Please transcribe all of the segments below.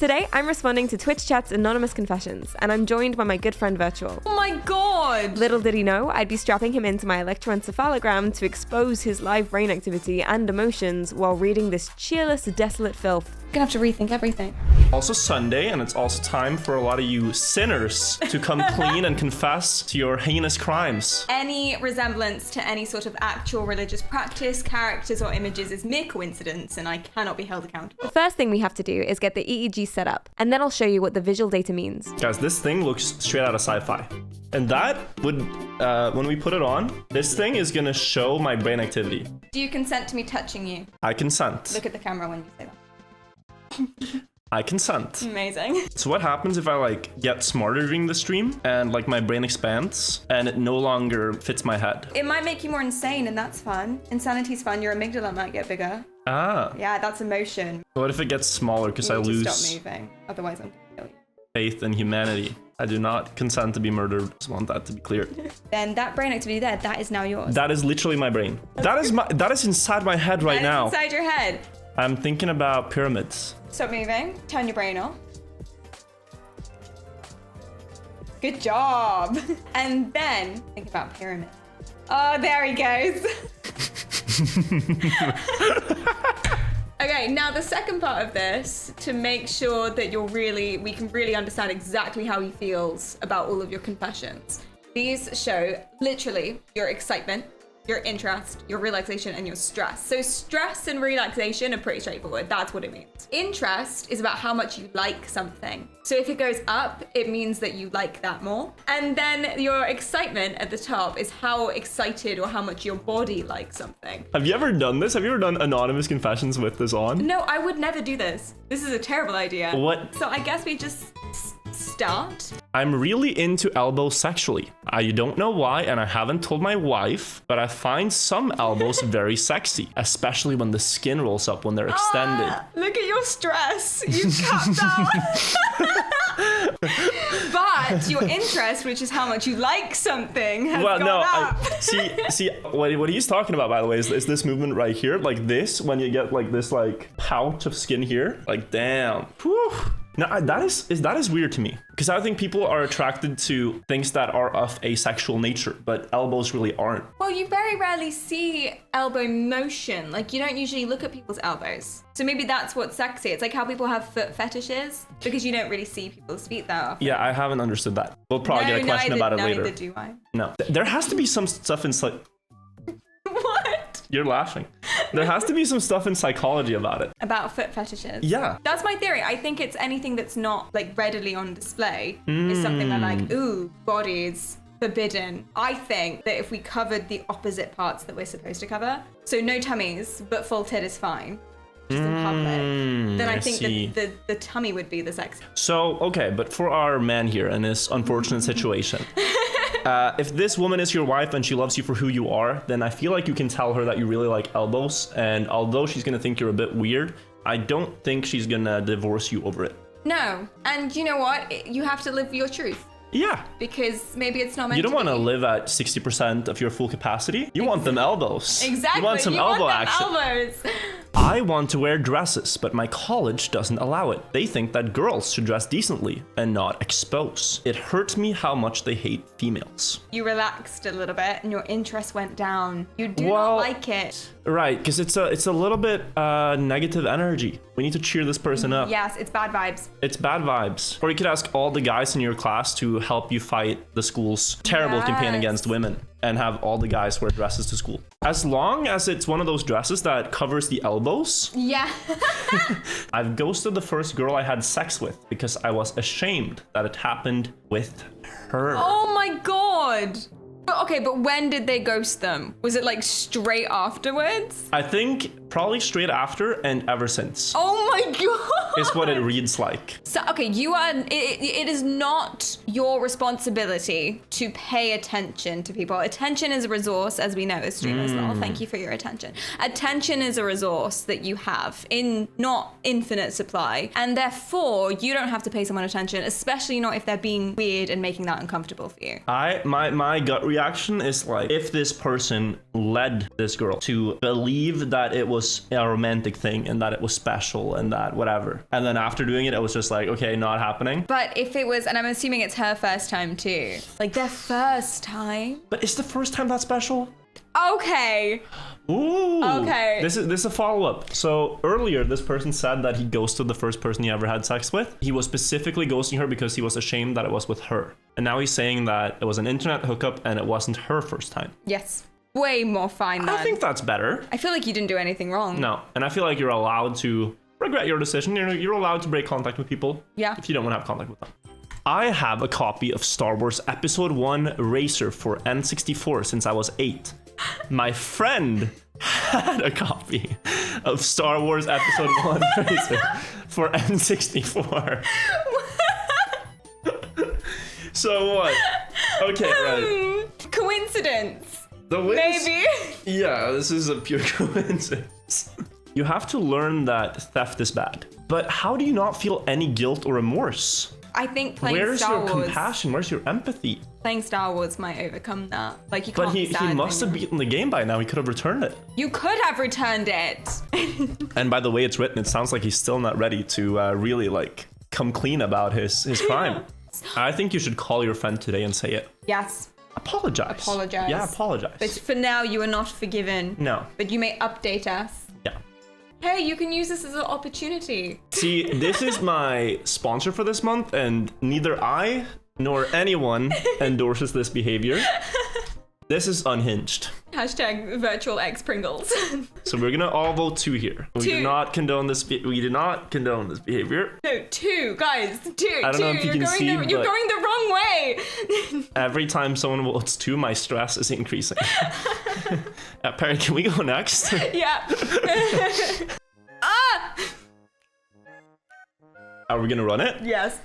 Today, I'm responding to Twitch chat's anonymous confessions, and I'm joined by my good friend Wirtual. Oh my god! Little did he know, I'd be strapping him into my electroencephalogram to expose his live brain activity and emotions while reading this cheerless, desolate filth. Gonna have to rethink everything. Also Sunday, and it's also time for a lot of you sinners to come clean and confess to your heinous crimes. Any resemblance to any sort of actual religious practice, characters, or images is mere coincidence, and I cannot be held accountable. The first thing we have to do is get the EEG set up, and then I'll show you what the visual data means. Guys, this thing looks straight out of sci-fi. And that would, when we put it on, this thing is gonna show my brain activity. Do you consent to me touching you? I consent. Look at the camera when you say that. I consent. Amazing. So what happens if I get smarter during the stream and my brain expands and it no longer fits my head? It might make you more insane, and that's fun. Insanity's fun. Your amygdala might get bigger. Ah. Yeah, that's emotion. What if it gets smaller because I You need to lose stop moving. Otherwise, I'm gonna kill you. faith in humanity? I do not consent to be murdered. Just want that to be clear. Then that brain activity there, that is now yours. That is literally my brain. That is inside my head right now. Inside your head. I'm thinking about pyramids. Stop moving. Turn your brain off. Good job. And then think about pyramids. Oh, there he goes. Okay, now the second part of this, to make sure that we can really understand exactly how he feels about all of your confessions. These show literally your excitement, your interest, your relaxation, and your stress. So stress and relaxation are pretty straightforward. That's what it means. Interest is about how much you like something. So if it goes up, it means that you like that more. And then your excitement at the top is how excited or how much your body likes something. Have you ever done this? Have you ever done anonymous confessions with this on? No, I would never do this. This is a terrible idea. What? So I guess we just start. I'm really into elbows sexually. I don't know why, and I haven't told my wife, but I find some elbows very sexy, especially when the skin rolls up when they're extended. Look at your stress. You capped out. But your interest, which is how much you like something, has gone up. See, what he's talking about, by the way, is this movement right here, like this, when you get this pouch of skin here, damn. Whew. Now, that is weird to me, because I think people are attracted to things that are of a sexual nature, but elbows really aren't. Well, you very rarely see elbow motion. You don't usually look at people's elbows. So maybe that's what's sexy. It's like how people have foot fetishes, because you don't really see people's feet that often. Yeah, I haven't understood that. We'll probably get a question about it later. Neither do I. No. There has to be some stuff in What? You're laughing. There has to be some stuff in psychology about it. About foot fetishes? Yeah. That's my theory. I think it's anything that's not readily on display is something that ooh, bodies, forbidden. I think that if we covered the opposite parts that we're supposed to cover, so no tummies, but full tit is fine, just in public, then I think that the tummy would be the sex. So, okay, but for our man here in this unfortunate situation, if this woman is your wife and she loves you for who you are, then I feel like you can tell her that you really like elbows. And although she's gonna think you're a bit weird, I don't think she's gonna divorce you over it. No, and you know what? You have to live your truth. Yeah. Because maybe it's not meant to be. You don't want to live at 60% of your full capacity. You want them elbows. Exactly. You want some elbow action. Elbows. I want to wear dresses, but my college doesn't allow it. They think that girls should dress decently and not expose. It hurts me how much they hate females. You relaxed a little bit and your interest went down. You do not like it. Right, because it's a little bit negative energy. We need to cheer this person up. Yes, it's bad vibes. It's bad vibes. Or you could ask all the guys in your class to help you fight the school's terrible campaign against women and have all the guys wear dresses to school. As long as it's one of those dresses that covers the elbows. Yeah. I've ghosted the first girl I had sex with because I was ashamed that it happened with her. Oh my god. But when did they ghost them? Was it straight afterwards? I think probably straight after and ever since. Oh my god. Is what it reads like. So, okay, it is not your responsibility to pay attention to people. Attention is a resource, as we know as streamers. Thank you for your attention. Attention is a resource that you have in not infinite supply, and therefore you don't have to pay someone attention, especially not if they're being weird and making that uncomfortable for you. My gut reaction is if this person led this girl to believe that it was a romantic thing and that it was special and that whatever, And then after doing it, it was just like, okay, not happening. But if it was, and I'm assuming it's her first time too, like their first time. But is the first time that special? Okay. Ooh. Okay. This is a follow-up. So earlier, this person said that he ghosted the first person he ever had sex with. He was specifically ghosting her because he was ashamed that it was with her. And now he's saying that it was an internet hookup and it wasn't her first time. Yes. Way more fine then. I think that's better. I feel like you didn't do anything wrong. No. And I feel like you're allowed to regret your decision. You're allowed to break contact with people. Yeah. If you don't want to have contact with them. I have a copy of Star Wars Episode 1 Racer for N64 since I was 8. My friend had a copy of Star Wars Episode 1 Racer for N64. So what? Okay, right. Coincidence. The way Maybe. Yeah, this is a pure coincidence. You have to learn that theft is bad. But how do you not feel any guilt or remorse? I think playing Where's Star your Wars, compassion? Where's your empathy? playing Star Wars might overcome that. Like you can't But be he sad must have when beaten the game by now. He could have returned it. you could have returned it. And by the way it's written, it sounds like he's still not ready to really like come clean about his crime. I think you should call your friend today and say it. Yes. Apologize. Apologize. Yeah, apologize. But for now, you are not forgiven. No. But you may update us. Yeah. Hey, you can use this as an opportunity. See, this is my sponsor for this month, and neither I nor anyone endorses this behavior. This is unhinged. Hashtag virtual X Pringles. So we're gonna all vote 2 here. We do 2. not condone this. We do not condone this behavior. No, 2, guys. 2. I don't know if you can see, you're but- going the wrong way. Every time someone votes 2, my stress is increasing. Perry, can we go next? Yeah. Ah! Are we gonna run it? Yes.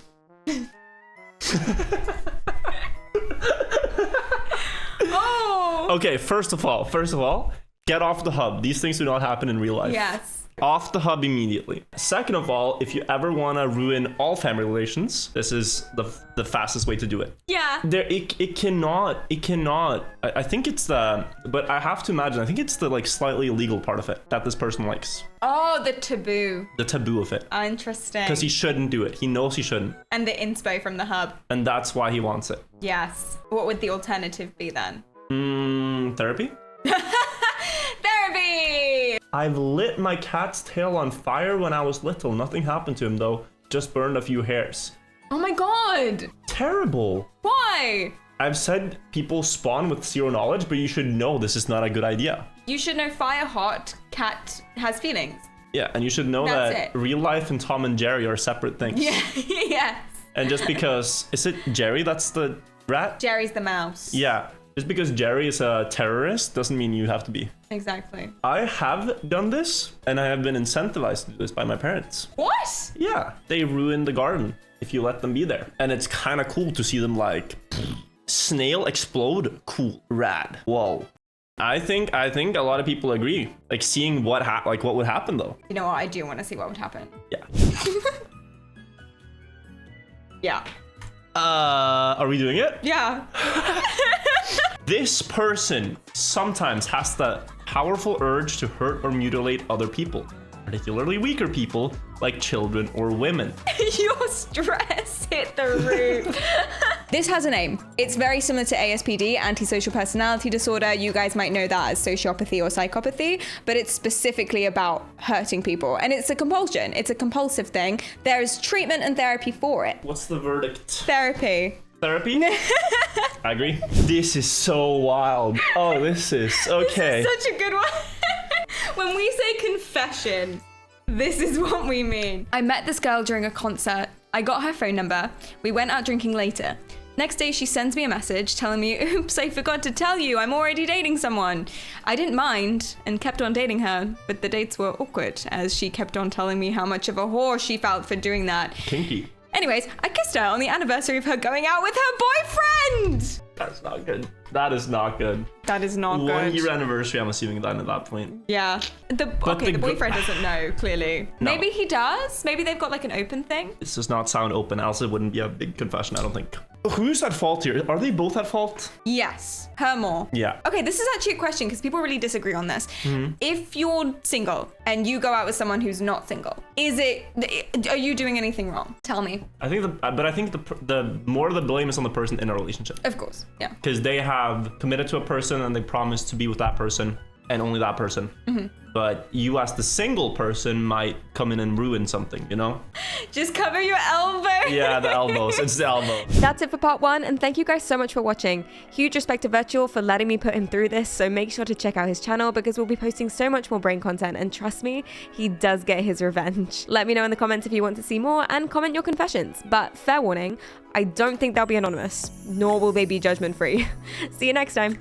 Oh. Okay, first of all, get off the hub. These things do not happen in real life. Yes. Off the hub immediately. Second of all, if you ever want to ruin all family relations, this is the fastest way to do it. Yeah. It cannot, I think it's but I have to imagine, I think it's the like slightly illegal part of it that this person likes. Oh, the taboo. The taboo of it. Interesting. Because he shouldn't do it. He knows he shouldn't. And the inspo from the hub. And that's why he wants it. Yes. What would the alternative be then? Therapy? Therapy! I've lit my cat's tail on fire when I was little. Nothing happened to him though. Just burned a few hairs. Oh my god! Terrible. Why? I've said people spawn with zero knowledge, but you should know this is not a good idea. You should know fire hot, cat has feelings. Yeah, and you should know That's that it. real life and Tom and Jerry are separate things. Yeah, yes. And just because, is it Jerry that's the rat? Jerry's the mouse. Yeah. Just because Jerry is a terrorist doesn't mean you have to be. Exactly. I have done this, and I have been incentivized to do this by my parents. What? Yeah, they ruin the garden if you let them be there. And it's kind of cool to see them like, snail explode, cool, rad, whoa. I think a lot of people agree. Like seeing what would happen though. You know what? I do want to see what would happen. Yeah. Yeah. Are we doing it? Yeah. This person sometimes has the powerful urge to hurt or mutilate other people, particularly weaker people like children or women. Your stress hit the roof. This has a name. It's very similar to ASPD, antisocial personality disorder. You guys might know that as sociopathy or psychopathy, but it's specifically about hurting people. And it's a compulsion. It's a compulsive thing. There is treatment and therapy for it. What's the verdict? Therapy. Therapy? I agree. This is so wild. Oh, this is okay. This is such a good one. When we say confession, this is what we mean. I met this girl during a concert. I got her phone number. We went out drinking later. Next day, she sends me a message telling me, oops, I forgot to tell you, I'm already dating someone. I didn't mind and kept on dating her, but the dates were awkward as she kept on telling me how much of a whore she felt for doing that. Kinky. Anyways, I kissed her on the anniversary of her going out with her boyfriend. That's not good. That is not good. That is not good. 1 year anniversary, I'm assuming that at that point. Yeah. The boyfriend doesn't know, clearly. No. Maybe he does. Maybe they've got like an open thing. This does not sound open, else it wouldn't be a big confession, I don't think. Who's at fault here? Are they both at fault? Yes, her more. Yeah. Okay, this is actually a question because people really disagree on this. If you're single and you go out with someone who's not single, are you doing anything wrong? Tell me. I think the more the blame is on the person in a relationship. Of course, yeah. Because they have committed to a person and they promised to be with that person and only that person. But you as the single person might come in and ruin something, you know? Just cover your elbow. Yeah, the elbows. It's the elbow. That's it for part 1, and thank you guys so much for watching. Huge respect to Wirtual for letting me put him through this, so make sure to check out his channel because we'll be posting so much more brain content, and trust me, he does get his revenge. Let me know in the comments if you want to see more, and comment your confessions. But fair warning, I don't think they'll be anonymous, nor will they be judgment-free. See you next time.